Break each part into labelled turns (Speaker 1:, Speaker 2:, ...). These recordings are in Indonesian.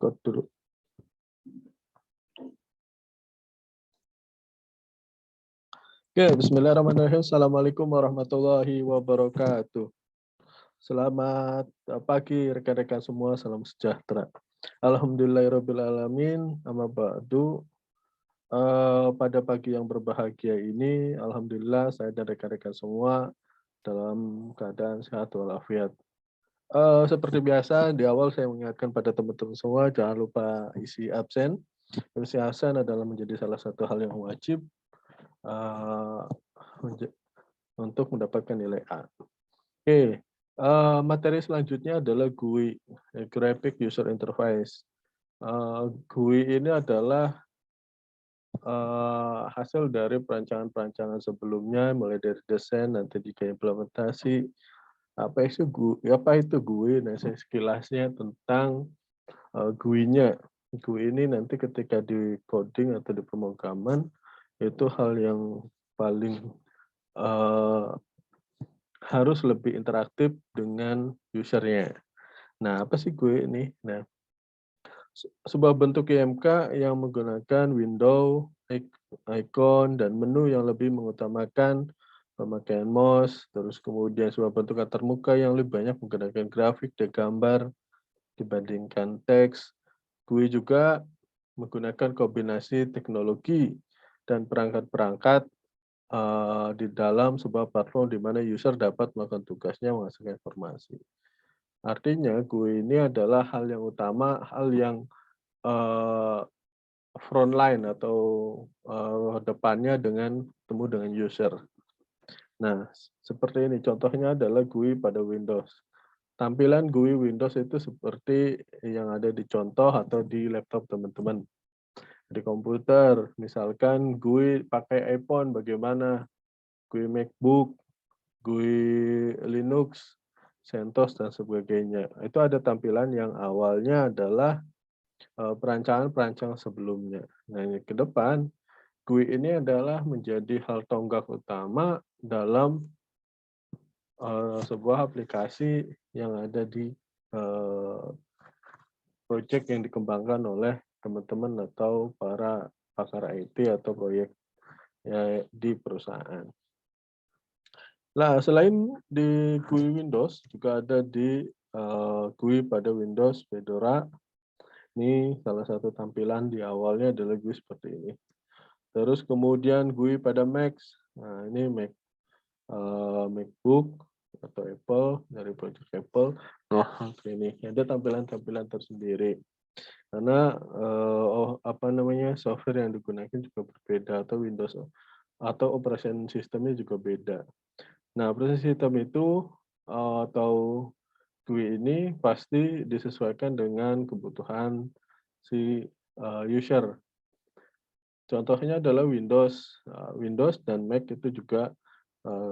Speaker 1: Record dulu. Oke, bismillahirrahmanirrahim. Assalamualaikum warahmatullahi wabarakatuh. Selamat pagi rekan-rekan semua, salam sejahtera. Alhamdulillahirabbil alamin. Amma ba'du. Pada pagi yang berbahagia ini, alhamdulillah saya dan rekan-rekan semua dalam keadaan sehat walafiat. Seperti biasa, di awal saya mengingatkan pada teman-teman semua, jangan lupa isi absen. Isi absen adalah menjadi salah satu hal yang wajib untuk mendapatkan nilai A. Oke, materi selanjutnya adalah GUI, Graphic User Interface. GUI ini adalah hasil dari perancangan-perancangan sebelumnya, mulai dari desain, nanti jika implementasi. Apa itu GUI? Nah, saya sekilasnya tentang GUI-nya. GUI ini nanti ketika di coding atau di pemrograman, itu hal yang paling harus lebih interaktif dengan usernya. Nah, apa sih GUI ini? Nah, sebuah bentuk IMK yang menggunakan window, icon, dan menu yang lebih mengutamakan pemakaian mouse, terus kemudian sebuah bentuk antarmuka yang lebih banyak menggunakan grafik dan gambar dibandingkan teks. GUI juga menggunakan kombinasi teknologi dan perangkat-perangkat di dalam sebuah platform di mana user dapat melakukan tugasnya menghasilkan informasi. Artinya GUI ini adalah hal yang utama, hal yang frontline atau depannya temu dengan user. Nah, seperti ini contohnya adalah GUI pada Windows. Tampilan GUI Windows itu seperti yang ada di contoh atau di laptop teman-teman. Di komputer, misalkan GUI pakai iPhone bagaimana, GUI MacBook, GUI Linux, CentOS, dan sebagainya. Itu ada tampilan yang awalnya adalah perancangan-perancangan sebelumnya. Nah, ini ke depan, GUI ini adalah menjadi hal tonggak utama dalam sebuah aplikasi yang ada di proyek yang dikembangkan oleh teman-teman atau para pakar IT atau proyek di perusahaan. Nah, selain di GUI Windows, juga ada di GUI pada Windows Fedora. Ini salah satu tampilan di awalnya adalah GUI seperti ini. Terus kemudian GUI pada Mac. Nah, ini MacBook atau Apple, dari proyek Apple. Nah, ini ada tampilan-tampilan tersendiri. Karena software yang digunakan juga berbeda, atau Windows atau operation sistemnya juga beda. Nah, operasi sistem itu atau GUI ini pasti disesuaikan dengan kebutuhan si user. Contohnya adalah Windows dan Mac itu juga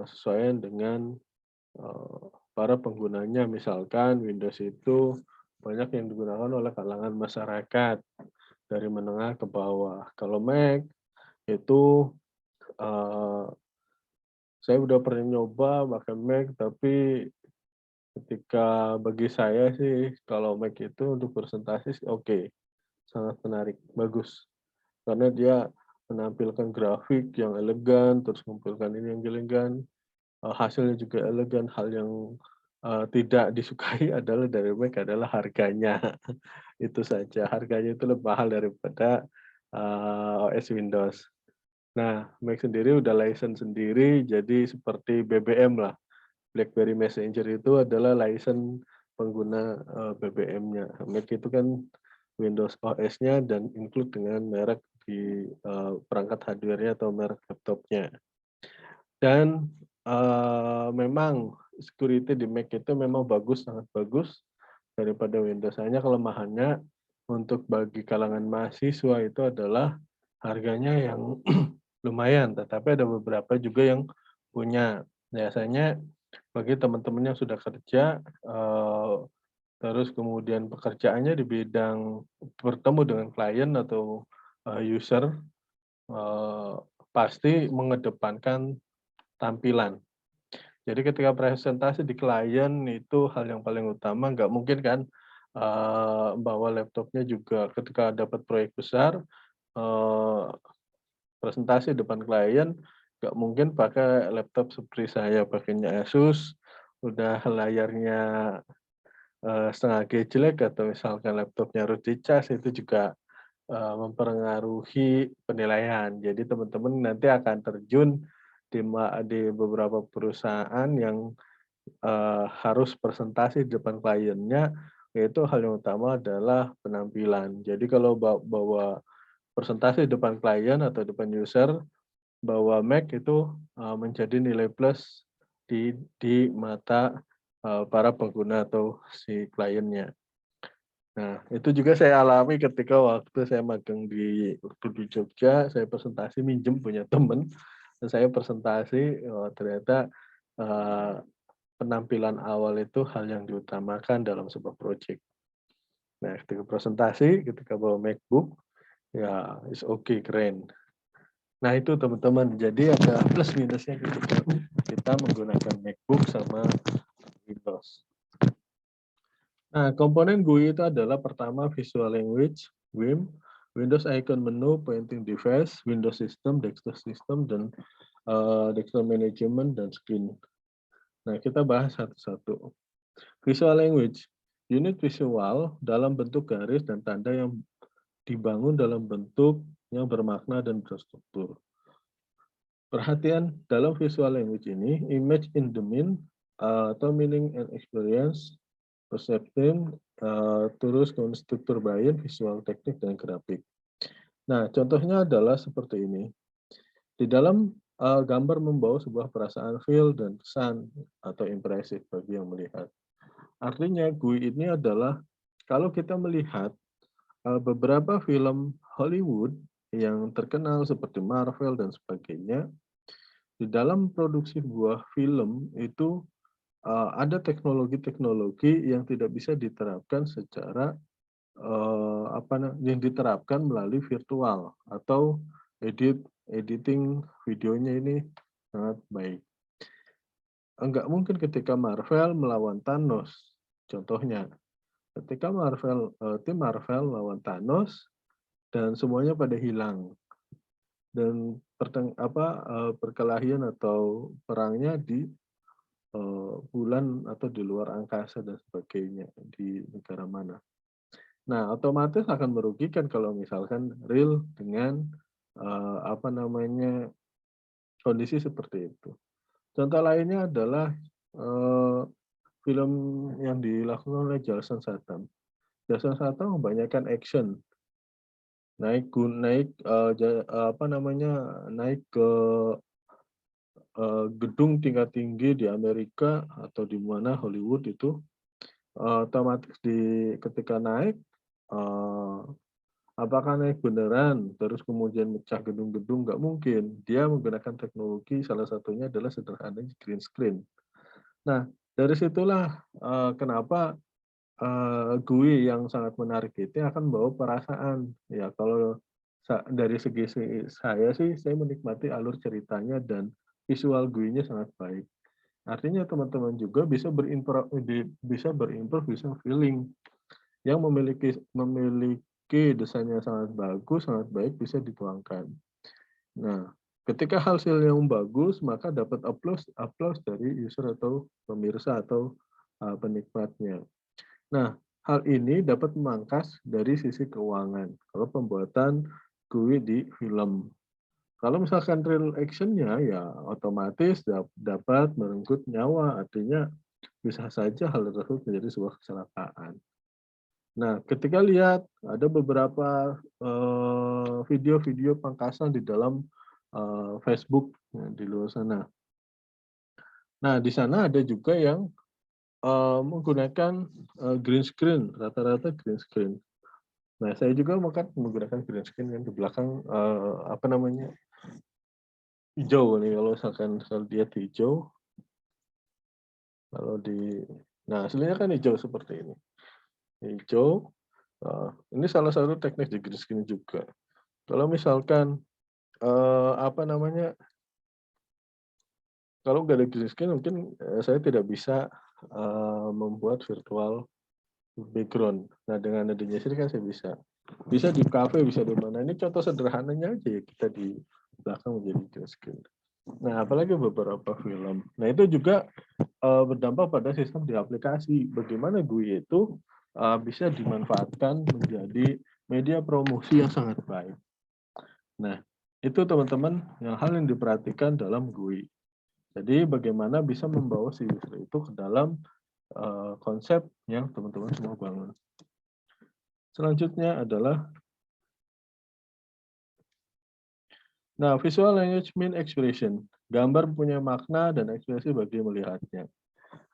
Speaker 1: sesuai dengan para penggunanya. Misalkan Windows itu banyak yang digunakan oleh kalangan masyarakat dari menengah ke bawah. Kalau Mac itu saya udah pernah nyoba pakai Mac, tapi ketika bagi saya sih kalau Mac itu untuk presentasi oke, sangat menarik, bagus. Karena dia menampilkan grafik yang elegan, terus menampilkan ini yang elegan, hasilnya juga elegan. Hal yang tidak disukai adalah dari Mac adalah harganya. Itu saja, harganya itu lebih mahal daripada OS Windows. Nah, Mac sendiri udah license sendiri, jadi seperti BBM lah. BlackBerry Messenger itu adalah license pengguna BBM-nya. Mac itu kan Windows OS-nya dan include dengan merek di perangkat hardware-nya atau merek laptopnya. Dan memang security di Mac itu memang bagus, sangat bagus daripada Windows. Hanya kelemahannya untuk bagi kalangan mahasiswa itu adalah harganya yang lumayan, tetapi ada beberapa juga yang punya. Biasanya bagi teman-teman yang sudah kerja, terus kemudian pekerjaannya di bidang bertemu dengan klien atau user, pasti mengedepankan tampilan. Jadi ketika presentasi di klien itu hal yang paling utama, nggak mungkin kan bawa laptopnya juga ketika dapat proyek besar, eee, presentasi depan klien, nggak mungkin pakai laptop seperti saya, pakainya Asus, udah layarnya, setengah gejlek atau misalkan laptopnya harus dicas, itu juga, mempengaruhi penilaian. Jadi teman-teman nanti akan terjun di beberapa perusahaan yang harus presentasi di depan kliennya, yaitu hal yang utama adalah penampilan. Jadi kalau bawa presentasi di depan klien atau depan user, bawa Mac itu, menjadi nilai plus di mata, para pengguna atau si kliennya. Nah, itu juga saya alami ketika waktu saya magang waktu di Jogja, saya presentasi minjem punya temen, dan saya presentasi, ternyata, eee penampilan awal itu hal yang diutamakan dalam sebuah proyek. Nah, ketika presentasi, ketika bawa MacBook, ya is okay, keren. Nah, itu teman-teman, jadi ada plus minusnya ketika kita menggunakan MacBook sama Windows. Nah, komponen GUI itu adalah pertama Visual Language, WIM, Windows Icon Menu, Pointing Device, Windows System, Desktop System, dan Desktop Management, dan Screen. Nah, kita bahas satu-satu. Visual language, unit visual dalam bentuk garis dan tanda yang dibangun dalam bentuk yang bermakna dan berstruktur. Perhatian dalam visual language ini, image in the mean atau meaning and experience, perception, terus struktur bayan, visual teknik, dan grafik. Nah, contohnya adalah seperti ini. Di dalam gambar membawa sebuah perasaan feel dan kesan atau impresif bagi yang melihat. Artinya GUI ini adalah kalau kita melihat, beberapa film Hollywood yang terkenal seperti Marvel dan sebagainya, di dalam produksi sebuah film itu, ada teknologi-teknologi yang tidak bisa diterapkan secara, yang diterapkan melalui virtual atau editing videonya ini sangat baik. Enggak mungkin ketika Marvel melawan Thanos, contohnya. Ketika tim Marvel lawan Thanos dan semuanya pada hilang dan perkelahian atau perangnya di, bulan atau di luar angkasa dan sebagainya, di negara mana. Nah, otomatis akan merugikan kalau misalkan real dengan, kondisi seperti itu. Contoh lainnya adalah, eee, film yang dilakukan oleh Jason Statham. Jason Statham kebanyakan action. Naik, naik ke, gedung tingkat tinggi di Amerika atau di mana Hollywood itu, otomatis ketika naik, eee, apakah naik beneran terus kemudian mecah gedung-gedung? Nggak mungkin. Dia menggunakan teknologi salah satunya adalah sederhananya green screen. Nah, dari situlah, kenapa GUI yang sangat menarik itu akan membawa perasaan. Ya kalau dari segi saya sih, saya menikmati alur ceritanya dan visual GUI-nya sangat baik. Artinya teman-teman juga bisa feeling yang memiliki desain yang sangat bagus, sangat baik bisa dituangkan. Nah, ketika hasil yang bagus, maka dapat aplaus aplaus dari user atau pemirsa atau, penikmatnya. Nah, hal ini dapat memangkas dari sisi keuangan kalau pembuatan GUI di film. Kalau misalkan real action-nya ya otomatis dapat merenggut nyawa, artinya bisa saja hal tersebut menjadi sebuah kecelakaan. Nah, ketika lihat ada beberapa, video-video pangkasan di dalam, Facebook, di luar sana. Nah, di sana ada juga yang, menggunakan, green screen, rata-rata green screen. Nah, saya juga menggunakan green screen yang di belakang, hijau nih kalau misalkan kalau lihat hijau, kalau di nah aslinya kan hijau seperti ini. Hijau, ini salah satu teknik di green screen juga. Kalau misalkan, eee, apa namanya, kalau nggak ada green screen mungkin, saya tidak bisa, membuat virtual background. Nah, dengan adanya sini kan saya bisa di kafe, bisa di mana. Ini contoh sederhananya aja ya, kita di belakang menjadi green screen. Nah, apalagi beberapa film. Nah, itu juga berdampak pada sistem di aplikasi. Bagaimana GUI itu bisa dimanfaatkan menjadi media promosi yang sangat baik. Nah, itu teman-teman hal yang diperhatikan dalam GUI. Jadi bagaimana bisa membawa si user itu ke dalam konsep yang teman-teman semua bangun. Selanjutnya adalah visual language mean expression. Gambar punya makna dan ekspresi bagi melihatnya.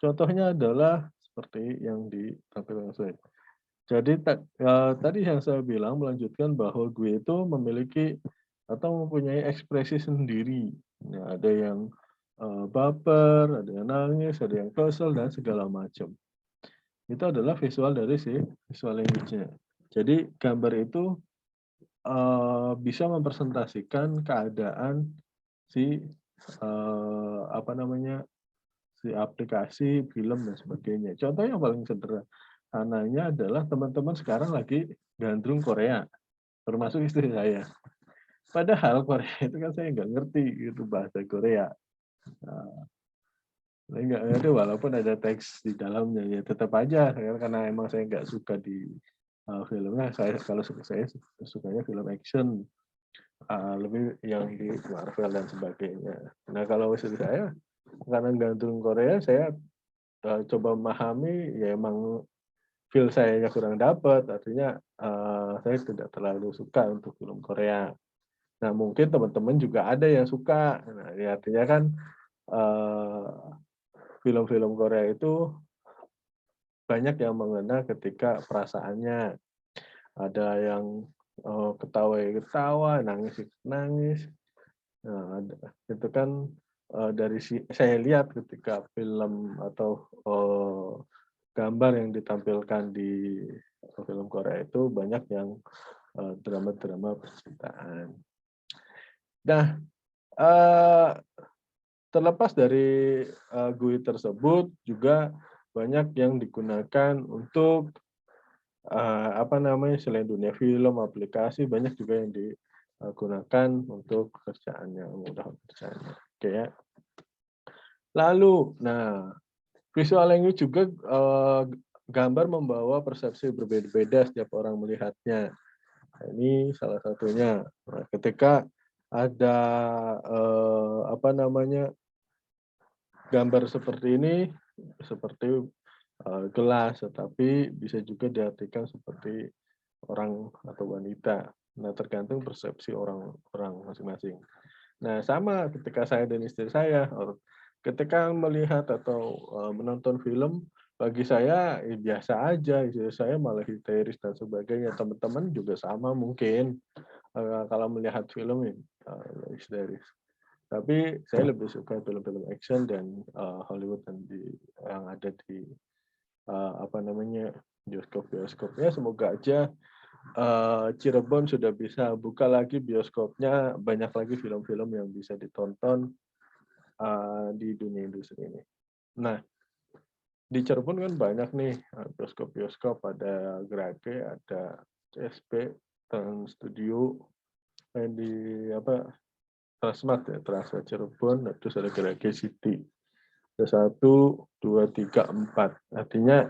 Speaker 1: Contohnya adalah seperti yang ditampilkan saya. Jadi tadi yang saya bilang melanjutkan bahwa gue itu memiliki atau mempunyai ekspresi sendiri. Nah, ada yang baper, ada yang nangis, ada yang kesel dan segala macam. Itu adalah visual dari si visual language-nya. Jadi gambar itu bisa mempresentasikan keadaan si apa namanya si aplikasi, film dan sebagainya. Contoh yang paling sederhananya adalah teman-teman sekarang lagi gandrung Korea, termasuk istri saya. Padahal Korea itu kan saya nggak ngerti itu bahasa Korea. Nah, saya nggak ngerti walaupun ada teks di dalamnya ya tetap aja karena emang saya nggak suka di filmnya. Kalau saya sukanya film action, lebih yang di Marvel dan sebagainya. Nah kalau istri saya karena gandrung Korea, saya coba memahami ya emang feel saya kurang dapat, artinya saya tidak terlalu suka untuk film Korea. Nah mungkin teman-teman juga ada yang suka. Nah, ya, artinya kan film-film Korea itu banyak yang mengena ketika perasaannya. Ada yang ketawa, nangis. Nah, itu kan dari saya lihat ketika film atau gambar yang ditampilkan di film Korea itu banyak yang drama-drama percintaan. Nah, terlepas dari GUI tersebut juga banyak yang digunakan untuk apa namanya selain dunia film, aplikasi banyak juga yang digunakan untuk pekerjaannya, mudah pekerjaannya. Oke ya. Lalu, visual language juga gambar membawa persepsi berbeda-beda setiap orang melihatnya. Nah, ini salah satunya. Nah, ketika ada apa namanya gambar seperti ini, seperti gelas, tetapi bisa juga diartikan seperti orang atau wanita. Nah, tergantung persepsi orang masing-masing. Nah, sama ketika saya dan istri saya, ketika melihat atau menonton film, bagi saya biasa aja, istri saya malah histeris dan sebagainya. Teman-teman juga sama mungkin kalau melihat film histeris. Tapi saya lebih suka film-film action dan Hollywood yang ada di apa namanya bioskop-bioskopnya. Semoga aja Cirebon sudah bisa buka lagi bioskopnya, banyak lagi film-film yang bisa ditonton di dunia industri ini. Nah, di Cirebon kan banyak nih bioskop-bioskop, ada Grage, ada CSP, Trans Studio, dan di Transmart ya, Transmart Cirebon, terus ada Grage City. Ada 1, 2, 3, 4. Artinya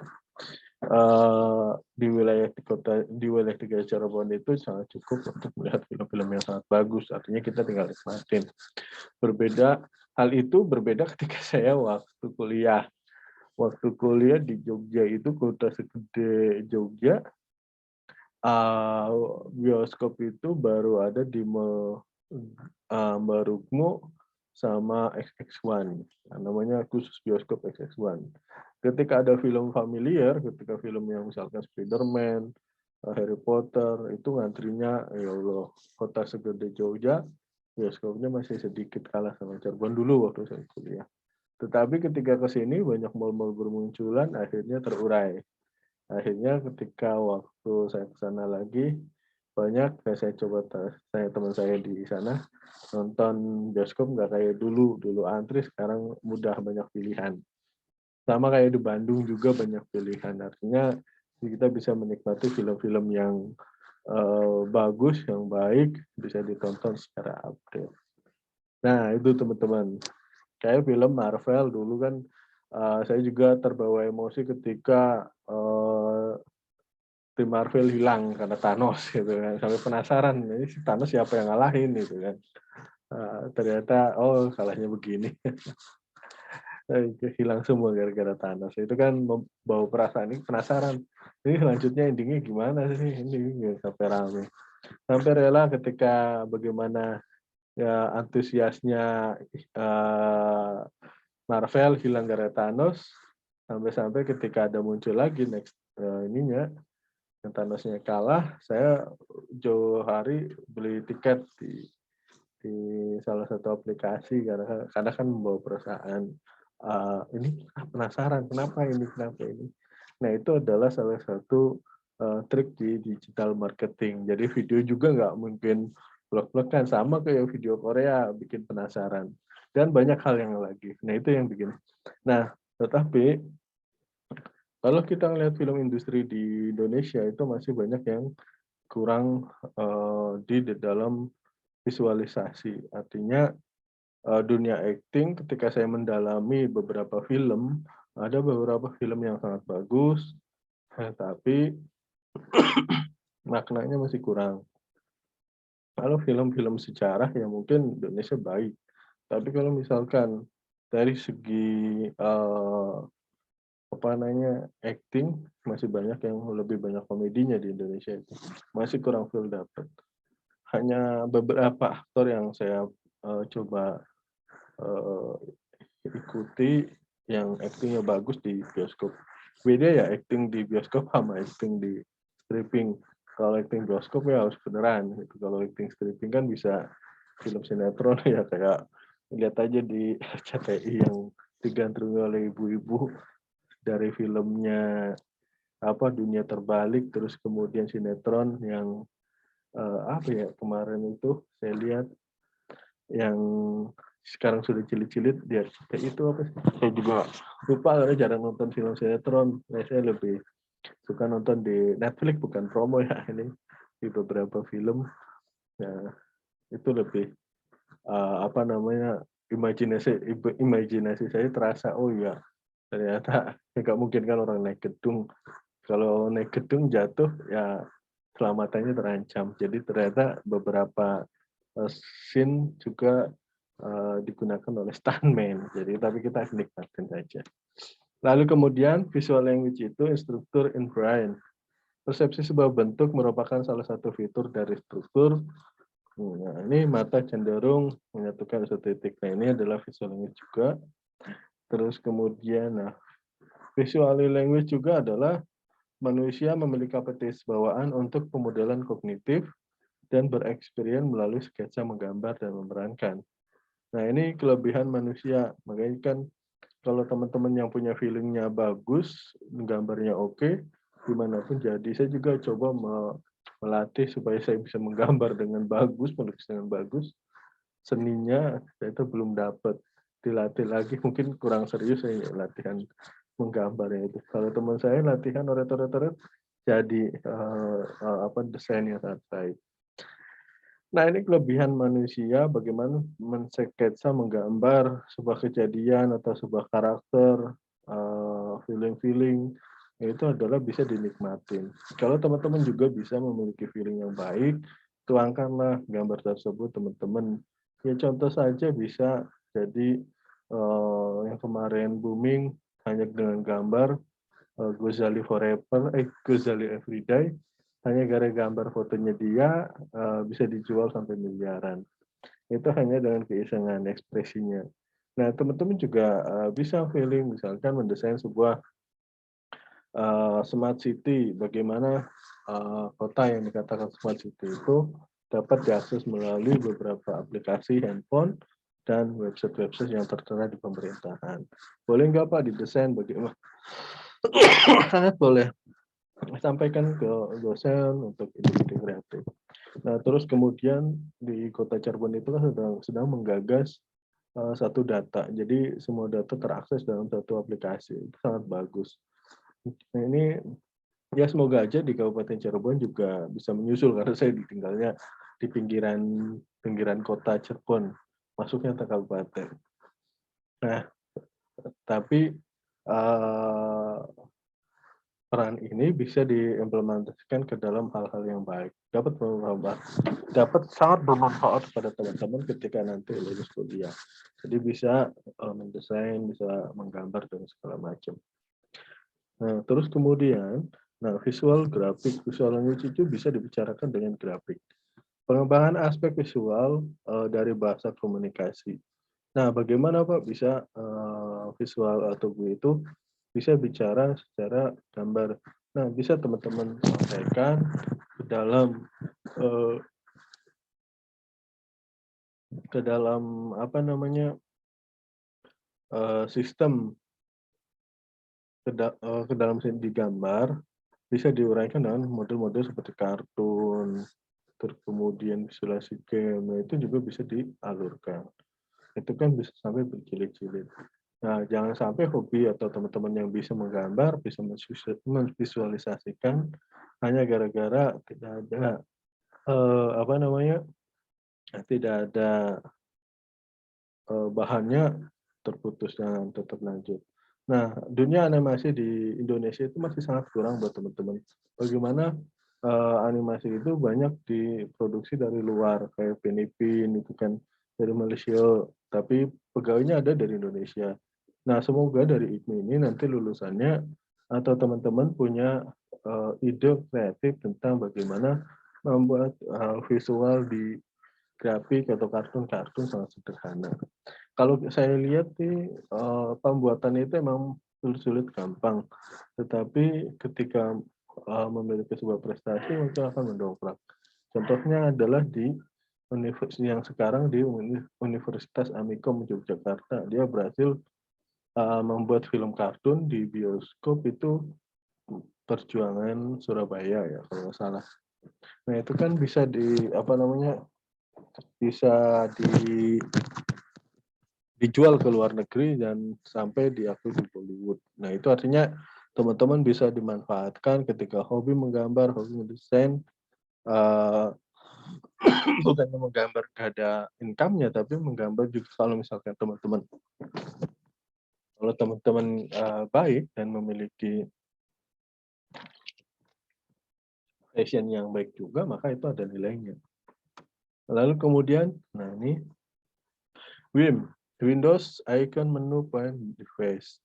Speaker 1: di wilayah 3 Cirebon itu sangat cukup untuk melihat film-film yang sangat bagus. Artinya kita tinggal nikmatin. Hal itu berbeda ketika saya waktu kuliah. Waktu kuliah di Jogja itu, kota segede Jogja, bioskop itu baru ada di Barukmo sama XX1. Namanya khusus bioskop XX1. Ketika ada film familiar, ketika film yang misalkan Spider-Man, Harry Potter, itu ngantrinya, ya Allah, kota segede Jogja, bioskopnya masih sedikit kalah sama Cirebon dulu waktu saya kuliah. Tetapi ketika ke sini banyak mal-mal bermunculan, akhirnya terurai. Akhirnya ketika waktu saya ke sana lagi, banyak teman saya di sana nonton bioskop nggak kayak dulu antri, sekarang mudah, banyak pilihan. Sama kayak di Bandung juga banyak pilihan. Artinya Jadi kita bisa menikmati film-film yang bagus, yang baik, bisa ditonton secara update. Nah, itu teman-teman. Kayak film Marvel dulu kan, saya juga terbawa emosi ketika tim Marvel hilang karena Thanos gitu kan. Sampai penasaran, ini si Thanos siapa yang ngalahin gitu kan. Ternyata oh salahnya begini. Hilang semua gara-gara Thanos. Itu kan membawa perasaan ini penasaran. Ini selanjutnya endingnya gimana sih ini gitu, sampai rame. Sampai rela ketika bagaimana ya antusiasnya Marvel hilang gara Thanos, sampai-sampai ketika ada muncul lagi next ininya yang Thanosnya kalah, saya jauh hari beli tiket di salah satu aplikasi karena kan membawa perasaan ini penasaran kenapa ini. Nah itu adalah salah satu trik di digital marketing. Jadi video juga nggak mungkin blok-blokan sama kayak video Korea bikin penasaran dan banyak hal yang lagi. Nah itu yang bikin. Nah tetapi kalau kita ngelihat film industri di Indonesia itu masih banyak yang kurang di dalam visualisasi. Artinya dunia acting ketika saya mendalami beberapa film, ada beberapa film yang sangat bagus, tapi maknanya masih kurang. Kalau film-film sejarah ya mungkin Indonesia baik, tapi kalau misalkan dari segi apa namanya acting masih banyak yang lebih banyak komedinya di Indonesia itu masih kurang feel dapet. Hanya beberapa aktor yang saya coba eh, ikuti yang aktingnya bagus di bioskop. Beda ya acting di bioskop sama acting di stripping. Kalau acting bioskop ya harus beneran. Gitu. Kalau acting stripping kan bisa film sinetron ya kayak lihat aja di CTI yang digandrungi oleh ibu-ibu dari filmnya apa Dunia Terbalik terus kemudian sinetron yang apa ya kemarin itu saya lihat yang sekarang sudah cilik-cilik dia itu apa sih? Saya juga lupa karena jarang nonton film sinetron. Nah, saya lebih suka nonton di Netflix bukan promo ya ini di beberapa film. Nah, itu lebih apa namanya imajinasi saya terasa oh ya ternyata nggak mungkin kan orang naik gedung kalau naik gedung jatuh ya selamatannya terancam. Jadi ternyata beberapa scene juga digunakan oleh stuntman. Jadi tapi kita nikmatin saja. Lalu kemudian visual language itu instruktur in brain. Persepsi sebuah bentuk merupakan salah satu fitur dari struktur. Nah, ini mata cenderung menyatukan satu titik. Nah, ini adalah visual language juga. Terus kemudian, nah, visual language juga adalah manusia memiliki kapasitas bawaan untuk pemodelan kognitif dan bereksperimen melalui sketsa menggambar dan memerankan. Nah, ini kelebihan manusia. Makanya kan kalau teman-teman yang punya feelingnya bagus, gambarnya oke, dimanapun jadi. Saya juga coba melatih supaya saya bisa menggambar dengan bagus, melukis dengan bagus. Seninya saya itu belum dapat. Dilatih lagi, mungkin kurang serius saya latihan menggambarnya itu. Kalau teman saya latihan oret-oret jadi apa desain yang sangat baik. Nah, ini kelebihan manusia bagaimana mensketsa, menggambar sebuah kejadian atau sebuah karakter, feeling-feeling, itu adalah bisa dinikmatin. Kalau teman-teman juga bisa memiliki feeling yang baik, tuangkanlah gambar tersebut teman-teman. Ya contoh saja bisa jadi yang kemarin booming hanya dengan gambar Ghazali Forever, Ghazali Everyday, hanya gara gambar fotonya dia bisa dijual sampai miliaran. Itu hanya dengan keisengan ekspresinya. Nah, teman-teman juga bisa feeling, misalkan mendesain sebuah smart city, bagaimana kota yang dikatakan smart city itu dapat diakses melalui beberapa aplikasi handphone dan website-website yang tertera di pemerintahan. Boleh nggak Pak didesain bagaimana? Sangat boleh. Sampaikan ke dosen untuk ide-ide kreatif. Nah, terus kemudian di Kota Cirebon itu kan sedang menggagas satu data. Jadi semua data terakses dalam satu aplikasi. Itu sangat bagus. Nah, ini Ya semoga aja di Kabupaten Cirebon juga bisa menyusul karena saya tinggalnya di pinggiran pinggiran kota Cirebon, masuknya ke kabupaten. Nah, tapi eh, peran ini bisa diimplementasikan ke dalam hal-hal yang baik. Dapat sangat bermanfaat pada teman-teman ketika nanti lulus kuliah. Jadi bisa mendesain, bisa menggambar dan segala macam. Nah, terus kemudian, nah visual, grafik, visual language itu bisa dibicarakan dengan grafik. Pengembangan aspek visual dari bahasa komunikasi. Nah, bagaimana Pak bisa visual atau GUI itu bisa bicara secara gambar. Nah, bisa teman-teman sampaikan eh, ke dalam apa namanya sistem ke dalam digambar bisa diuraikan dengan model-model seperti kartun, terus kemudian visualisasi game, nah, itu juga bisa dialurkan. Itu kan bisa sampai berjilid-jilid. Nah, jangan sampai hobi atau teman-teman yang bisa menggambar, bisa memvisualisasikan hanya gara-gara tidak ada apa namanya, tidak ada bahannya terputus dan tetap lanjut. Nah, dunia animasi di Indonesia itu masih sangat kurang buat teman-teman. Bagaimana animasi itu banyak diproduksi dari luar, kayak Filipina itu kan dari Malaysia, tapi pegawainya ada dari Indonesia. Nah, semoga dari IKMI ini nanti lulusannya atau teman-teman punya ide kreatif tentang bagaimana membuat visual di grafik atau kartun-kartun sangat sederhana. Kalau saya lihat sih pembuatan itu emang sulit-sulit gampang, tetapi ketika memiliki sebuah prestasi mungkin akan mendongkrak. Contohnya adalah di universitas yang sekarang di Universitas Amikom Yogyakarta, dia berhasil membuat film kartun di bioskop itu Perjuangan Surabaya ya kalau nggak salah. Nah itu kan bisa di apa namanya bisa dijual ke luar negeri dan sampai diakui di Bollywood. Nah, itu artinya teman-teman bisa dimanfaatkan ketika hobi menggambar, hobi mendesain, uh, bukan menggambar gak ada income-nya, tapi menggambar juga kalau misalkan teman-teman kalau teman-teman baik dan memiliki passion yang baik juga, maka itu ada nilainya. Lalu kemudian, nah ini Windows icon menu point device.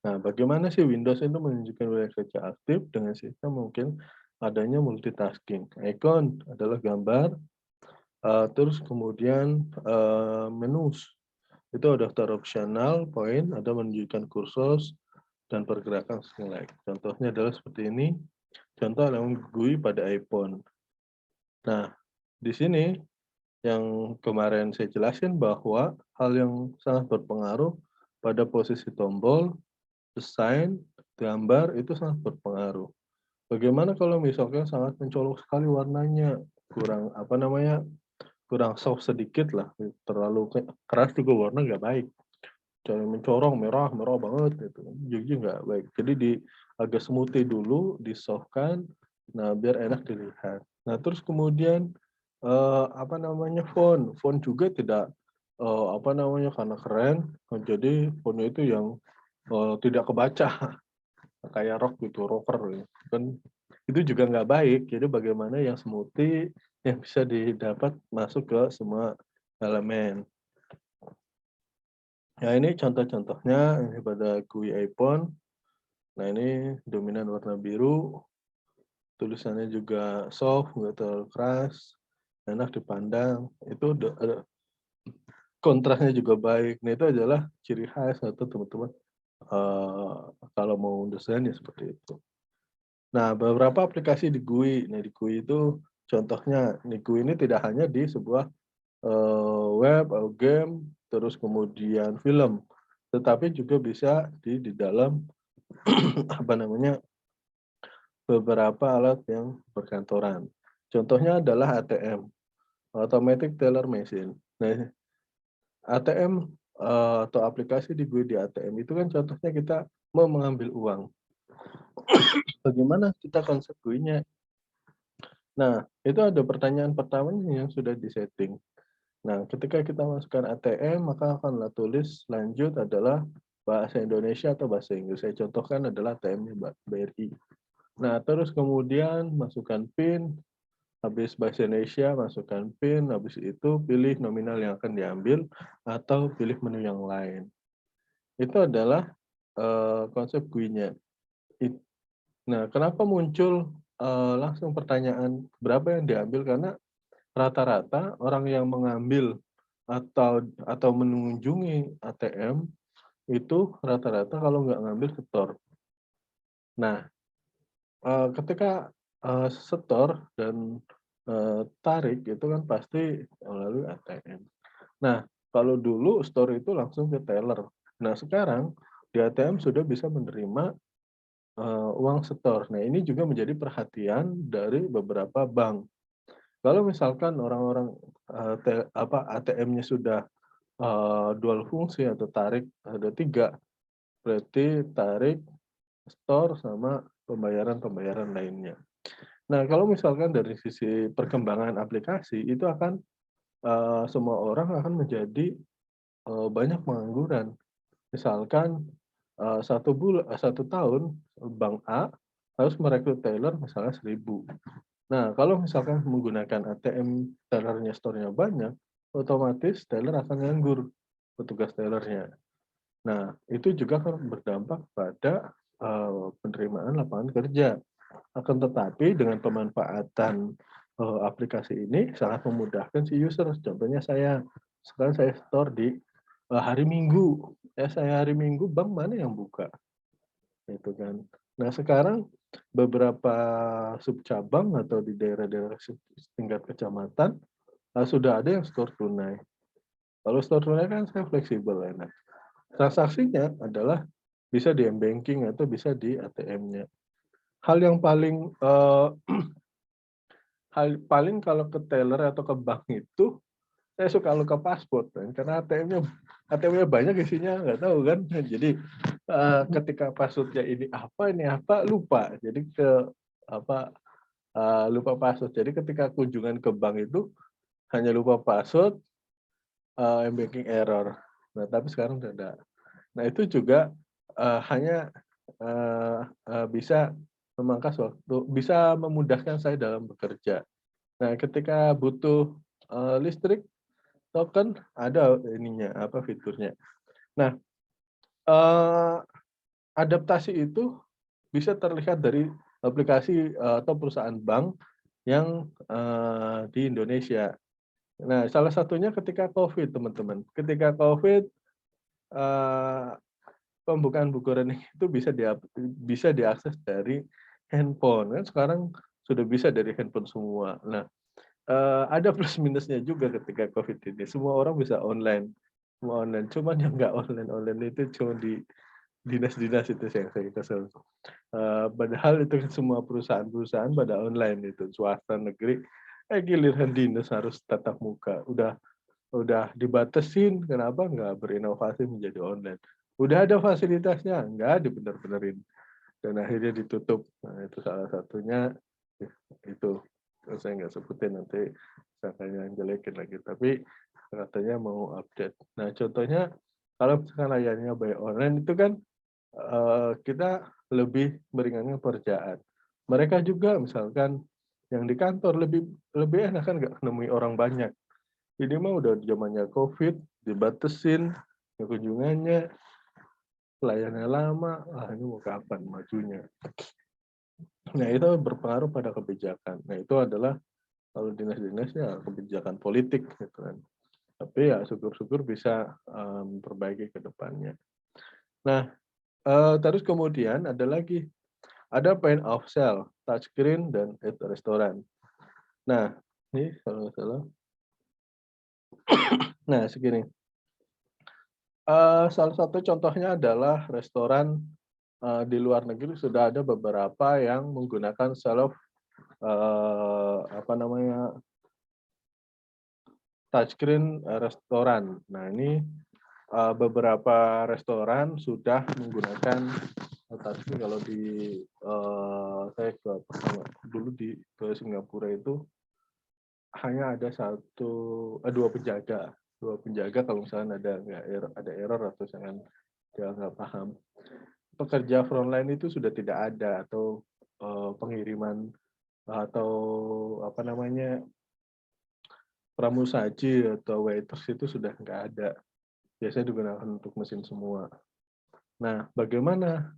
Speaker 1: Nah, bagaimana sih Windows itu menunjukkan wilayah kerja aktif dengan sistem mungkin adanya multitasking. Icon adalah gambar, terus kemudian menus. Itu ada daftar opsional, poin, ada menunjukkan kursus, dan pergerakan select. Contohnya adalah seperti ini. Contoh yang GUI pada iPhone. Nah, di sini yang kemarin saya jelasin bahwa hal yang sangat berpengaruh pada posisi tombol, desain, gambar itu sangat berpengaruh. Bagaimana kalau misalkan sangat mencolok sekali warnanya, kurang apa namanya, kurang soft sedikit lah, terlalu keras juga warna nggak baik. Jangan mencorong merah merah banget itu, jadi nggak baik. Jadi di agak smoothie dulu, di softkan, nah biar enak dilihat. Nah terus kemudian apa namanya font juga tidak apa namanya karena keren, jadi fontnya itu yang tidak kebaca kayak rock gitu, rocker ya. Kan itu juga nggak baik. Jadi bagaimana yang smoothie yang bisa didapat masuk ke semua elemen. Nah ini contoh-contohnya ini pada GUI iPhone. Nah ini dominan warna biru, tulisannya juga soft, nggak terlalu keras, enak dipandang. Itu kontrasnya juga baik. Nah itu adalah ciri khas atau teman-teman kalau mau desain ya seperti itu. Nah, beberapa aplikasi di GUI. Nah, di GUI itu contohnya, di GUI ini tidak hanya di sebuah web atau game, terus kemudian film, tetapi juga bisa di dalam apa namanya beberapa alat yang berkantoran. Contohnya adalah ATM, Automatic Teller Machine. Nah, ATM atau aplikasi di GUI di ATM itu kan contohnya kita mau mengambil uang. Bagaimana kita konsep GUI-nya? Nah, itu ada pertanyaan pertamanya yang sudah disetting. Nah, ketika kita masukkan ATM, maka akanlah tulis lanjut adalah bahasa Indonesia atau bahasa Inggris. Saya contohkan adalah ATM-nya BRI. Nah, terus kemudian masukkan PIN, habis bahasa Indonesia masukkan PIN, habis itu pilih nominal yang akan diambil atau pilih menu yang lain. Itu adalah konsep GUI-nya. Nah, kenapa muncul langsung pertanyaan berapa yang diambil? Karena rata-rata orang yang mengambil atau mengunjungi ATM itu rata-rata kalau nggak ngambil setor. Nah, ketika setor dan tarik itu kan pasti melalui ATM. Nah, kalau dulu store itu langsung ke teller. Nah, sekarang di ATM sudah bisa menerima uang setor. Nah, ini juga menjadi perhatian dari beberapa bank. Kalau misalkan orang-orang ATM-nya sudah dual fungsi atau tarik ada 3, berarti tarik, store, sama pembayaran-pembayaran lainnya. Nah, kalau misalkan dari sisi perkembangan aplikasi, itu akan semua orang akan menjadi banyak pengangguran. Misalkan 1 tahun bank A harus merekrut teller misalnya 1.000. Nah, kalau misalkan menggunakan ATM tellernya store-nya banyak, otomatis teller akan nganggur, petugas tellernya. Nah, itu juga akan berdampak pada penerimaan lapangan kerja. Akan tetapi dengan pemanfaatan aplikasi ini sangat memudahkan si user. Contohnya sekarang saya store di hari Minggu. Saya hari Minggu, bank mana yang buka? Itu kan. Nah, sekarang beberapa subcabang atau di daerah-daerah tingkat kecamatan sudah ada yang store tunai. Kalau store tunai kan saya fleksibel, enak. Transaksinya adalah bisa di m-banking atau bisa di ATM-nya. Hal yang paling kalau ke teller atau ke bank itu saya suka lupa password kan, karena ATM-nya banyak isinya nggak tahu kan. Jadi ketika passwordnya ini apa lupa. Jadi lupa password. Jadi ketika kunjungan ke bank itu hanya lupa password, m-banking error. Nah, tapi sekarang udah ada. Nah, itu juga hanya bisa memangkas waktu, bisa memudahkan saya dalam bekerja. Nah, ketika butuh listrik, token ada fiturnya. Nah, adaptasi itu bisa terlihat dari aplikasi atau perusahaan bank yang di Indonesia. Nah, salah satunya ketika COVID, teman-teman. Ketika COVID, eh, pembukaan buku rekening itu bisa diakses dari handphone. Kan sekarang sudah bisa dari handphone semua. Nah, ada plus minusnya juga ketika COVID ini. Semua orang bisa online. Semua online. Cuman yang nggak online itu cuma di dinas-dinas itu yang saya kesel. Padahal itu kan semua perusahaan-perusahaan pada online itu, swasta negeri. Giliran dinas harus tatap muka. Udah dibatasin, kenapa nggak berinovasi menjadi online? Udah ada fasilitasnya, nggak dibener-benerin. Dan akhirnya ditutup. Nah, itu salah satunya itu. Saya nggak sebutin nanti saya jelekin lagi. Tapi katanya mau update. Nah, contohnya kalau misalkan layarnya by online itu kan kita lebih meringankan pekerjaan. Mereka juga misalkan yang di kantor lebih enak kan nggak menemui orang banyak. Ini mah udah zamannya COVID, dibatasin kunjungannya, pelayanannya lama, ini mau kapan majunya. Nah, itu berpengaruh pada kebijakan. Nah, itu adalah kalau dinas-dinas ya kebijakan politik gitu kan. Tapi ya syukur-syukur bisa memperbaiki ke depannya. Nah, terus kemudian ada point of sale, touchscreen, dan restoran. Nah, ini kalau nggak salah. Nah, segini. Salah satu contohnya adalah restoran di luar negeri sudah ada beberapa yang menggunakan self touchscreen restoran. Nah, ini beberapa restoran sudah menggunakan Tapi kalau saya dulu ke Singapura itu hanya ada dua penjaga kalau misalnya ada error atau misalkan dia nggak paham. Pekerja frontline itu sudah tidak ada atau pengiriman atau apa namanya pramusaji atau waiters itu sudah nggak ada. Biasanya digunakan untuk mesin semua. Nah, bagaimana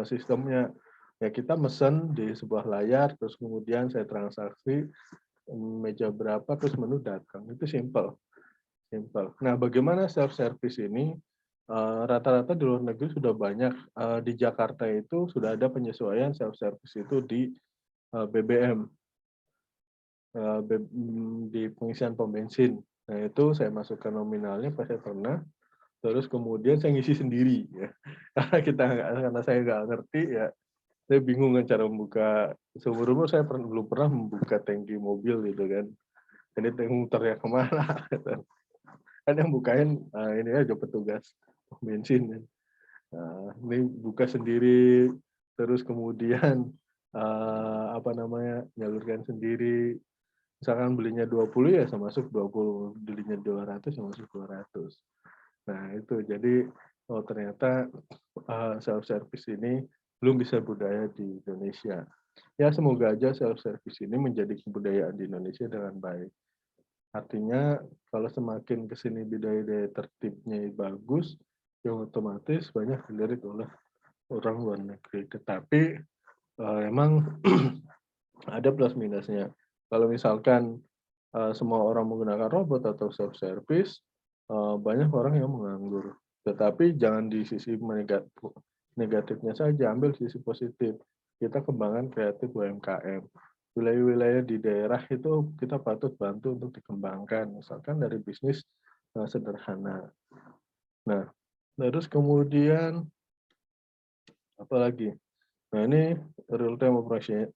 Speaker 1: sistemnya? Ya kita mesen di sebuah layar, terus kemudian saya transaksi meja berapa, terus menu datang. Itu simple. Simple. Nah, bagaimana self service ini? Rata-rata di luar negeri sudah banyak. Di Jakarta itu sudah ada penyesuaian self service itu di BBM, di pengisian pom bensin. Nah, itu saya masukkan nominalnya, saya pernah. Terus kemudian saya ngisi sendiri, ya. Karena saya nggak ngerti, ya. Saya bingung kan cara membuka. Seumur umur saya belum pernah membuka tangki mobil gitu kan. Ini muternya kemana? Kan yang bukain ini aja petugas bensin kan. Ini buka sendiri, terus kemudian apa namanya nyalurkan sendiri. Misalkan belinya 20 ya saya masuk 20, belinya 200 saya masuk 200. Nah itu jadi ternyata self service ini belum bisa budaya di Indonesia. Ya semoga aja self service ini menjadi kebudayaan di Indonesia dengan baik. Artinya kalau semakin kesini budaya tertibnya bagus, ya otomatis banyak dilirik oleh orang luar negeri. Tetapi emang ada plus minusnya. Kalau misalkan semua orang menggunakan robot atau self service, banyak orang yang menganggur. Tetapi jangan di sisi negatifnya saja, ambil sisi positif. Kita kembangkan kreatif UMKM. Wilayah-wilayah di daerah itu kita patut bantu untuk dikembangkan, misalkan dari bisnis sederhana. Nah, terus kemudian apa lagi? Nah, ini real time operation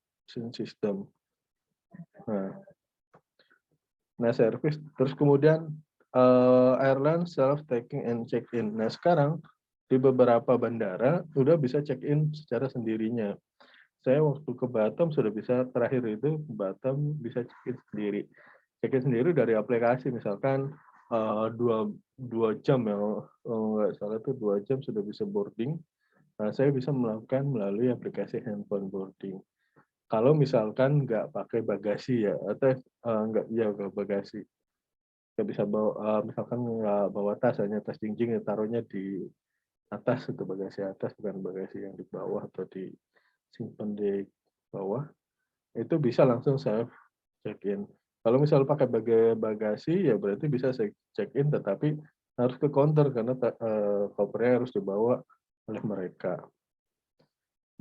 Speaker 1: system. Nah, service. Terus kemudian airline self taking and check in. Nah, sekarang di beberapa bandara udah bisa check in secara sendirinya. Saya waktu ke Batam sudah bisa, terakhir itu ke Batam bisa check in sendiri. Check in sendiri dari aplikasi, misalkan dua jam ya, nggak salah itu 2 jam sudah bisa boarding. Nah, saya bisa melakukan melalui aplikasi handphone boarding. Kalau misalkan nggak pakai bagasi ya, atau nggak bagasi, nggak bisa bawa, misalkan nggak bawa tas, hanya tas jinjing ya taruhnya di atas, itu bagasi atas, bukan bagasi yang di bawah atau disimpan di bawah, itu bisa langsung saya check in. Kalau misal pakai bagasi ya berarti bisa saya check in, tetapi harus ke counter karena kopernya harus dibawa oleh mereka.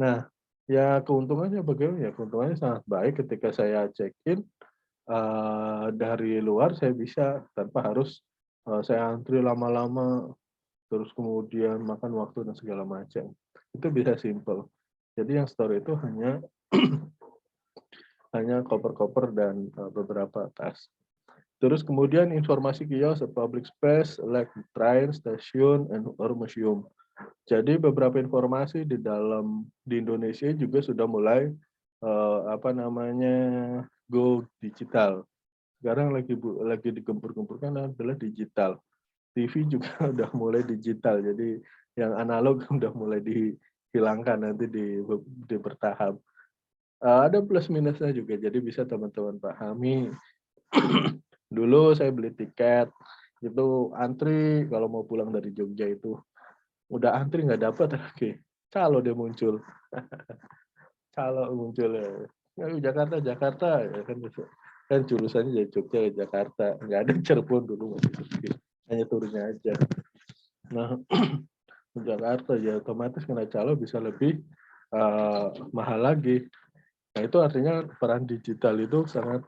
Speaker 1: Nah, ya keuntungannya bagaimana? Ya keuntungannya sangat baik ketika saya check in dari luar, saya bisa tanpa harus saya antri lama-lama, terus kemudian makan waktu dan segala macam. Itu bisa simple. Jadi yang store itu hanya koper-koper dan beberapa tas. Terus kemudian informasi kios, public space, like train, station, and or museum. Jadi beberapa informasi di Indonesia juga sudah mulai apa namanya go digital. Sekarang lagi digempur-gempurkan adalah digital. TV juga udah mulai digital. Jadi yang analog udah mulai dihilangkan nanti di bertahap. Ada plus minusnya juga. Jadi bisa teman-teman pahami. Dulu saya beli tiket itu antri kalau mau pulang dari Jogja itu udah antri nggak dapat lagi. Calo dia muncul. Calo muncul ya. Ya, Jakarta Jakarta ya kan jurusannya dari Jogja ke Jakarta, nggak ada Cirebon dulu masih kecil, hanya turunnya aja. Nah, ke Jakarta ya otomatis kena calo bisa lebih mahal lagi. Nah itu artinya peran digital itu sangat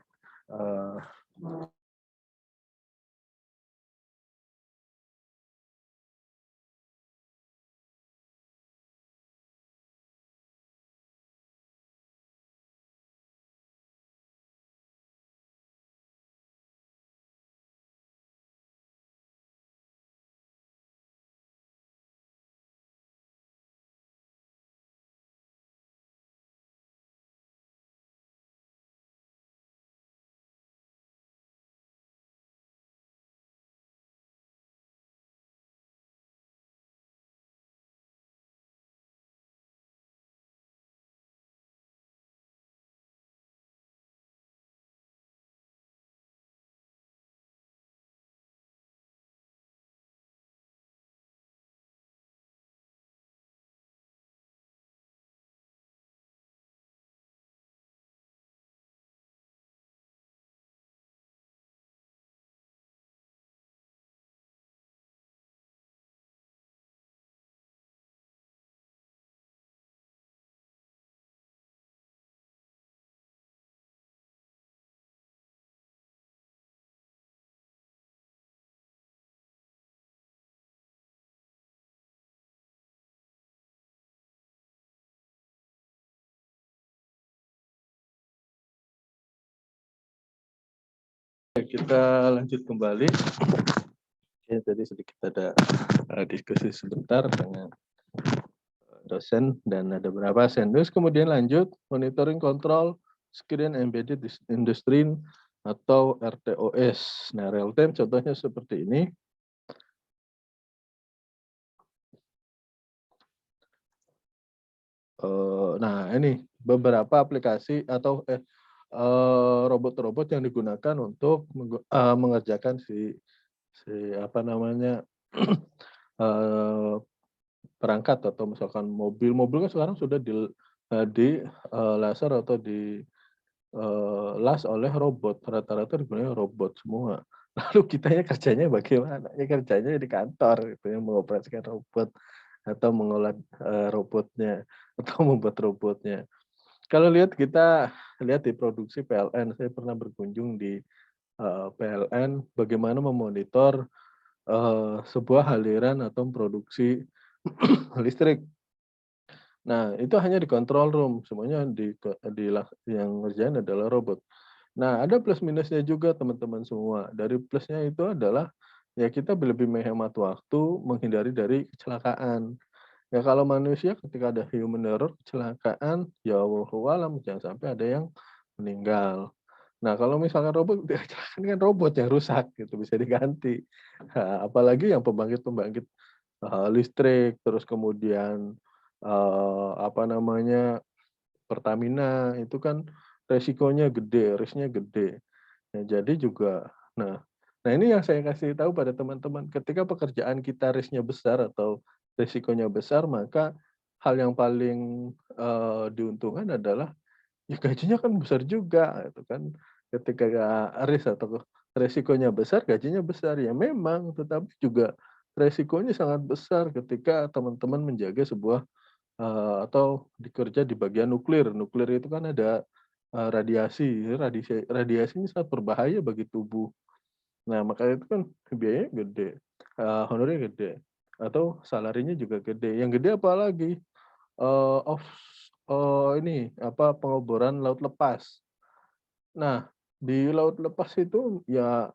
Speaker 1: Kita lanjut kembali. Ya, tadi sedikit ada diskusi sebentar dengan dosen dan ada beberapa absen. Terus kemudian lanjut monitoring control screen embedded industry atau RTOS. Nah, real time contohnya seperti ini. Nah, ini beberapa aplikasi atau robot-robot yang digunakan untuk mengerjakan si apa namanya perangkat atau misalkan mobil kan sekarang sudah di laser atau di las oleh robot, rata-rata digunakan robot semua. Lalu kitanya kerjanya bagaimana? Ya kerjanya di kantor gitu ya, mengoperasikan robot atau mengolah robotnya atau membuat robotnya. Kalau kita lihat di produksi PLN, saya pernah berkunjung di PLN bagaimana memonitor sebuah aliran atau produksi listrik. Nah, itu hanya di control room, semuanya yang ngerjain adalah robot. Nah, ada plus minusnya juga teman-teman semua. Dari plusnya itu adalah ya kita lebih menghemat waktu, menghindari dari kecelakaan. Ya kalau manusia ketika ada human error, kecelakaan, ya wallahu alam, jangan sampai ada yang meninggal. Nah, kalau misalkan robot, kecelakaan kan robot yang rusak gitu, bisa diganti. Nah, apalagi yang pembangkit-pembangkit listrik, terus kemudian apa namanya Pertamina itu kan resikonya gede, risknya gede. Nah, jadi juga, nah ini yang saya kasih tahu pada teman-teman, ketika pekerjaan kita risknya besar atau resikonya besar, maka hal yang paling diuntungkan adalah ya gajinya kan besar juga, itu kan. Ketika risk atau resikonya besar, gajinya besar ya memang, tetapi juga resikonya sangat besar ketika teman-teman menjaga sebuah atau dikerja di bagian nuklir. Nuklir itu kan ada radiasi ini sangat berbahaya bagi tubuh. Nah, makanya itu kan biayanya gede, honornya gede, atau salarinya juga gede. Yang gede apa lagi? Ini apa pengeboran laut lepas. Nah, di laut lepas itu ya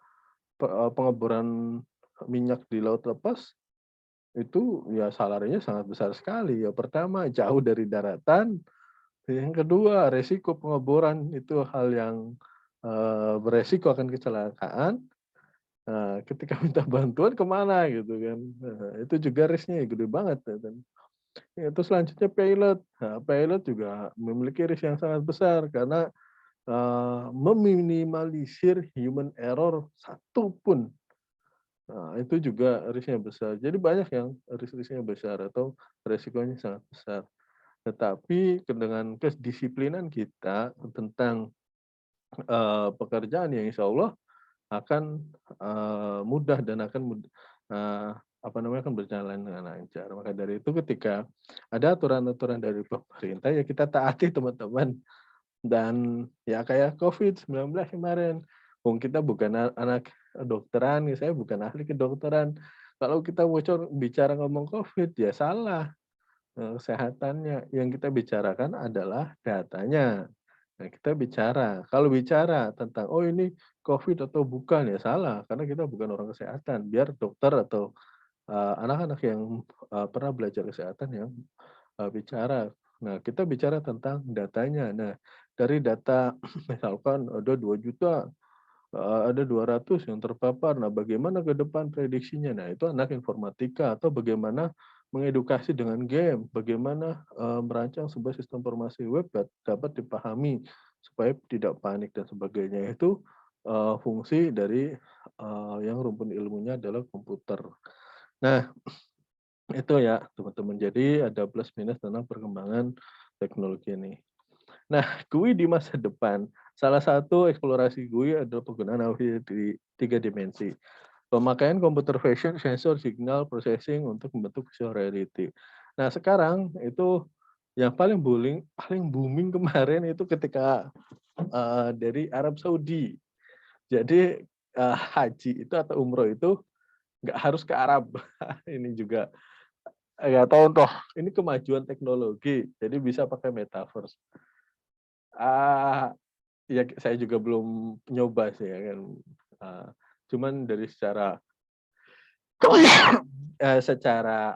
Speaker 1: pengeboran minyak di laut lepas itu ya salarinya sangat besar sekali. Ya pertama jauh dari daratan, yang kedua resiko pengeboran itu hal yang beresiko akan kecelakaan. Nah, ketika minta bantuan kemana gitu kan. Nah, itu juga risknya gede banget ya kan. Ya, terus selanjutnya pilot. Nah, pilot juga memiliki risk yang sangat besar karena meminimalisir human error satu pun. Nah, itu juga risknya besar. Jadi banyak yang risk-risknya besar atau resikonya sangat besar. Tetapi dengan kedisiplinan kita tentang pekerjaan yang insya Allah akan mudah dan akan apa namanya akan berjalan dengan lancar. Maka dari itu ketika ada aturan-aturan dari pemerintah ya kita taati teman-teman. Dan ya kayak COVID-19 kemarin, kita bukan anak kedokteran, saya bukan ahli kedokteran. Kalau kita bicara ngomong COVID ya salah kesehatannya. Yang kita bicarakan adalah datanya. Nah, kita bicara, kalau bicara tentang, oh ini COVID atau bukan, ya salah, karena kita bukan orang kesehatan. Biar dokter atau anak-anak yang pernah belajar kesehatan yang bicara. Nah, kita bicara tentang datanya. Nah, dari data misalkan ada 2 juta, ada 200 yang terpapar. Nah, bagaimana ke depan prediksinya? Nah, itu anak informatika atau bagaimana mengedukasi dengan game, bagaimana merancang sebuah sistem informasi web dapat dipahami supaya tidak panik dan sebagainya. Itu fungsi dari yang rumpun ilmunya adalah komputer. Nah, itu ya teman-teman. Jadi ada plus minus tentang perkembangan teknologi ini. Nah, GUI di masa depan. Salah satu eksplorasi GUI adalah penggunaan audio di 3 dimensi. Pemakaian computer vision, sensor, signal, processing untuk membentuk visual reality. Nah, sekarang itu yang paling booming kemarin itu ketika dari Arab Saudi. Jadi haji itu atau umroh itu nggak harus ke Arab. Ini juga nggak tahu toh. Ini kemajuan teknologi, jadi bisa pakai metaverse. Ah, ya saya juga belum nyoba sih ya kan. eee, cuman dari secara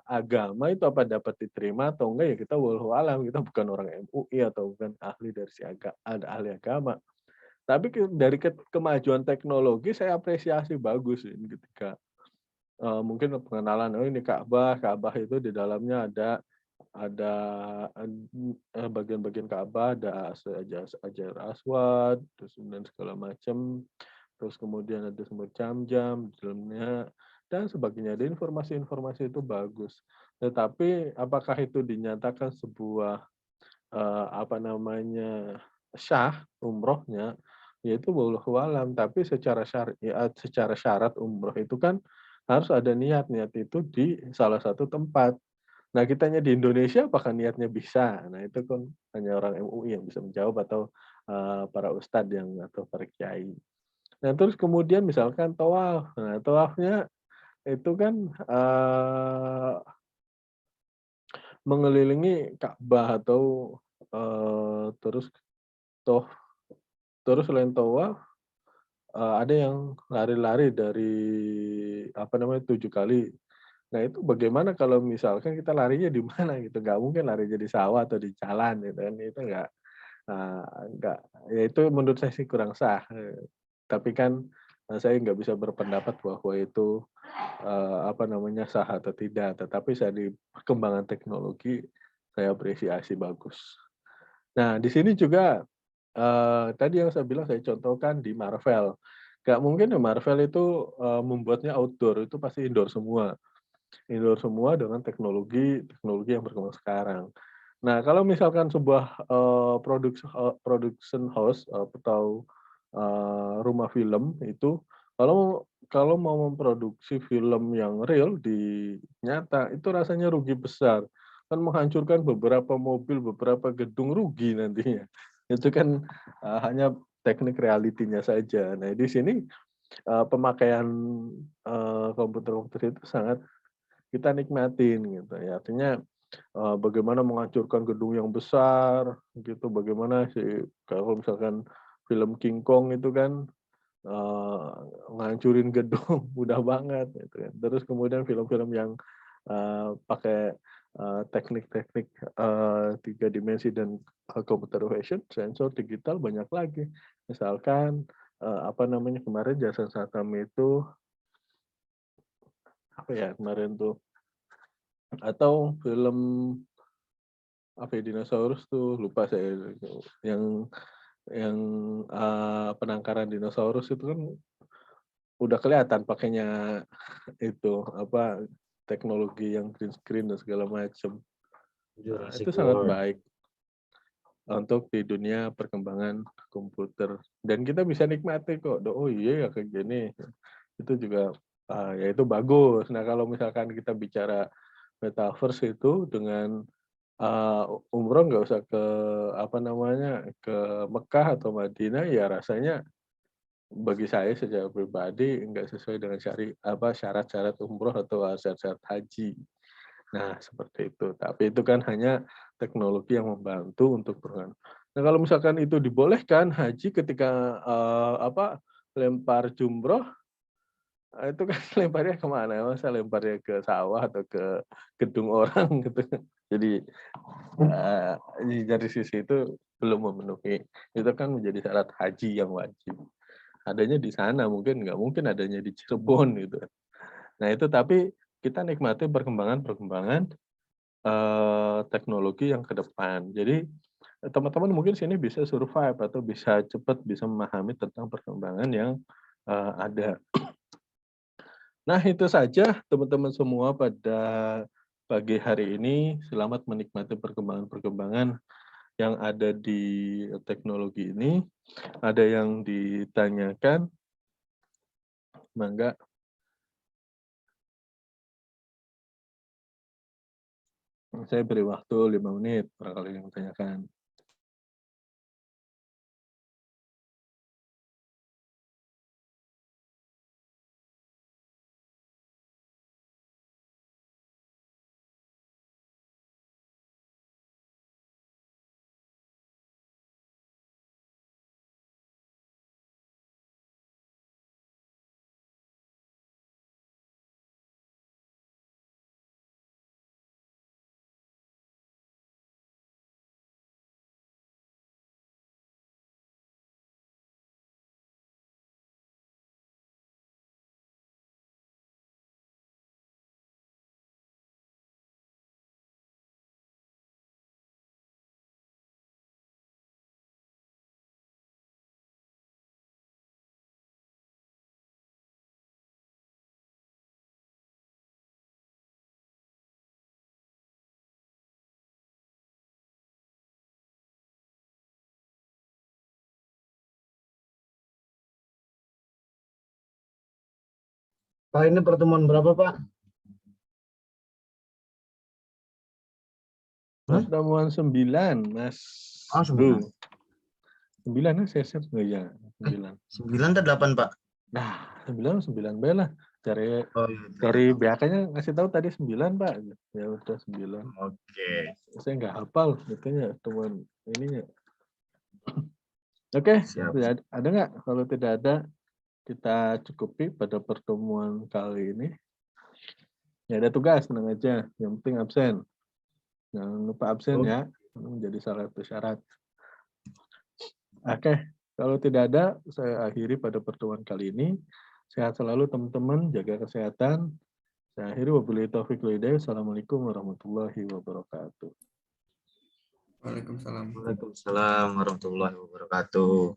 Speaker 1: agama itu apa dapat diterima atau enggak ya kita wallahu alam, kita bukan orang MUI atau bukan ahli dari ada ahli agama. Tapi dari kemajuan teknologi saya apresiasi bagus ini ketika, mungkin pengenalan, oh ini Ka'bah, Ka'bah itu di dalamnya ada, bagian-bagian Ka'bah, ada Hajar Aswad, terus kemudian segala macam, terus kemudian ada sumber Jam-Jam di dalamnya, dan sebagainya. Ada informasi-informasi itu bagus. Tetapi apakah itu dinyatakan sebuah, apa namanya, syah umrohnya, ya itu wallahu alam. Tapi secara syarat umroh itu kan harus ada niat, niat itu di salah satu tempat. Nah, kitanya di Indonesia apakah niatnya bisa? Nah, itu kan hanya orang MUI yang bisa menjawab atau, para ustadz atau para kiai. Nah, terus kemudian misalkan tawaf. Nah, tawafnya itu kan, mengelilingi Ka'bah atau, terus toh terus selain tawaf, ada yang lari-lari dari, apa namanya, 7 kali. Nah, itu bagaimana kalau misalkan kita larinya di mana gitu, nggak mungkin larinya di sawah atau di jalan gitu kan, itu nggak ya itu menurut saya sih kurang sah, tapi kan, saya nggak bisa berpendapat bahwa itu, apa namanya, sah atau tidak, tetapi saya di perkembangan teknologi, saya apresiasi bagus. Nah, di sini juga, tadi yang saya bilang saya contohkan di Marvel, nggak mungkin ya Marvel itu, membuatnya outdoor, itu pasti indoor semua. Indoor semua dengan teknologi teknologi yang berkembang sekarang. Nah, kalau misalkan sebuah, production house, atau, rumah film itu, kalau kalau mau memproduksi film yang real di nyata, itu rasanya rugi besar. Kan menghancurkan beberapa mobil, beberapa gedung, rugi nantinya. Itu kan, hanya teknik realitinya saja. Nah, di sini, pemakaian, komputer-komputer itu sangat kita nikmatin gitu ya. Artinya, bagaimana menghancurkan gedung yang besar gitu, bagaimana kalau misalkan film King Kong itu kan, eee, ngancurin gedung mudah banget gitu kan. Terus kemudian film-film yang, pakai, teknik-teknik, 3 dimensi dan, computer vision, sensor digital banyak lagi. Misalkan, apa namanya kemarin Jason Statham itu, apa ya kemarin tuh, atau film apa ya, dinosaurus tuh lupa saya itu, yang, penangkaran dinosaurus itu kan udah kelihatan pakainya itu, apa, teknologi yang green screen dan segala macam. Nah, itu
Speaker 2: Jurassic
Speaker 1: sangat
Speaker 2: World.
Speaker 1: baik untuk di dunia perkembangan komputer dan kita bisa nikmati kok, "Oh iya ya kayak gini." Itu juga, ya itu bagus. Nah, kalau misalkan kita bicara metaverse itu dengan, umroh nggak usah ke, apa namanya, ke Mekah atau Madinah, ya rasanya bagi saya secara pribadi nggak sesuai dengan syarat-syarat umroh atau, syarat-syarat haji. Nah, seperti itu. Tapi itu kan hanya teknologi yang membantu untuk nah, kalau misalkan itu dibolehkan haji ketika, lempar jumroh, itu kan lemparnya kemana? Masa lemparnya ke sawah atau ke gedung orang gitu. Jadi, dari sisi itu belum memenuhi. Itu kan menjadi syarat haji yang wajib. Adanya di sana, mungkin nggak mungkin adanya di Cirebon gitu kan. Nah itu tapi kita nikmati perkembangan-perkembangan, teknologi yang ke depan. Jadi, teman-teman mungkin sini bisa survive atau bisa cepat bisa memahami tentang perkembangan yang, ada. Nah itu saja teman-teman semua pada pagi hari ini. Selamat menikmati perkembangan-perkembangan yang ada di teknologi ini. Ada yang ditanyakan? Mangga. Saya beri waktu 5 menit barangkali yang ditanyakan.
Speaker 2: Pak, ini pertemuan berapa, Pak?
Speaker 1: Pertemuan 9, Mas
Speaker 2: Oh, 9.
Speaker 1: Bung. 9 kan session ya, 9.
Speaker 2: 9 atau 8, Pak?
Speaker 1: Nah, 9 B lah. Dari
Speaker 2: Oh, iya.
Speaker 1: BAK-nya ngasih tahu tadi 9, Pak. Ya udah 9.
Speaker 2: Oke.
Speaker 1: Saya nggak hafal katanya teman ininya. Oke,
Speaker 2: Siap.
Speaker 1: ada nggak? Kalau tidak ada, kita cukupi pada pertemuan kali ini. Ya ada tugas, tenang aja. Yang penting absen. Jangan lupa absen ya. Menjadi salah satu syarat. Oke, kalau tidak ada, saya akhiri pada pertemuan kali ini. Sehat selalu teman-teman, jaga kesehatan. Saya akhiri, wabillahi taufiq wal hidayah. Assalamualaikum warahmatullahi wabarakatuh.
Speaker 3: Waalaikumsalam.
Speaker 2: Waalaikumsalam warahmatullahi wabarakatuh.